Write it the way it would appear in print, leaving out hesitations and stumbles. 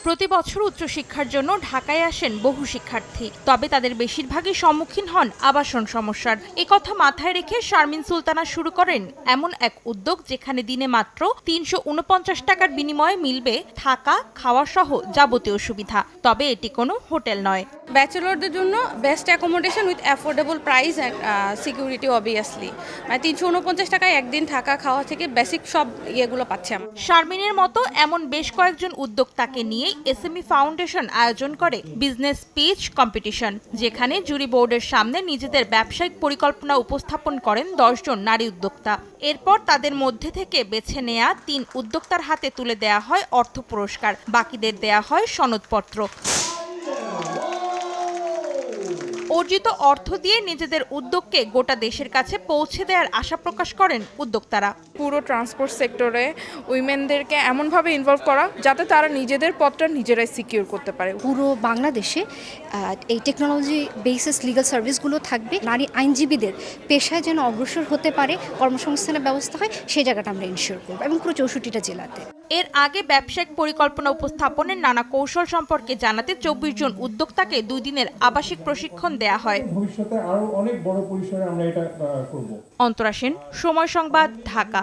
প্রতি বছর উচ্চশিক্ষার জন্য ঢাকায় আসেন বহু শিক্ষার্থী, তবে তাদের বেশিরভাগই সম্মুখীন হন আবাসন সমস্যার। একথা মাথায় রেখে শারমিন সুলতানা শুরু করেন এমন এক উদ্যোগ যেখানে দিনে মাত্র ৩৪৯ টাকার বিনিময়ে মিলবে থাকা, খাওয়া সহ যাবতীয় সুবিধা। তবে এটি কোনো হোটেল নয়। ব্যাচেলরদের জন্য best accommodation with affordable price and security obviously. মানে ৩৪৯ টাকায় একদিন থাকা খাওয়া থেকে বেসিক সব ইয়েগুলো পাচ্ছে আমরা। শারমিনের মতো এমন বেশ কয়েকজন উদ্যোক্তাকে নিয়ে এসএমই ফাউন্ডেশন আয়োজন করে বিজনেস পিচ কম্পিটিশন, যেখানে জুরি বোর্ডের সামনে নিজেদের ব্যবসায়িক পরিকল্পনা উপস্থাপন করেন ১০ জন নারী উদ্যোক্তা। এরপর তাদের মধ্যে থেকে বেছে নেয়া ৩ উদ্যোক্তার হাতে তুলে দেয়া হয় অর্থ পুরস্কার, বাকিদের দেয়া হয় সনদপত্র। অর্জিত অর্থ দিয়ে নিজেদের উদ্যোগকে গোটা দেশের কাছে পৌঁছে দেওয়ার আশা প্রকাশ করেন উদ্যোক্তারা। পুরো ট্রান্সপোর্ট সেক্টরে উইমেনদেরকে এমনভাবে ইনভলভ করা যাতে তারা নিজেদের পথটা নিজেরাই সিকিউর করতে পারে। পুরো বাংলাদেশে এই টেকনোলজি বেসিস লিগ্যাল সার্ভিসগুলো থাকবে, নারী আইনজীবীদের পেশায় যেন অগ্রসর হতে পারে, কর্মসংস্থানের ব্যবস্থা হয়, সেই জায়গাটা আমরা ইনশিওর করব এবং পুরো ৬৪টা জেলাতে। এর আগে ব্যবসায়িক পরিকল্পনা উপস্থাপনের নানা কৌশল সম্পর্কে জানাতে ২৪ জন উদ্যোক্তাকে ২ দিনের আবাসিক প্রশিক্ষণ দেয়া হয়। ভবিষ্যতে আরো অনেক বড় পরিসরে আমরা এটা করব। অন্তরা সেন, সময় সংবাদ, ঢাকা।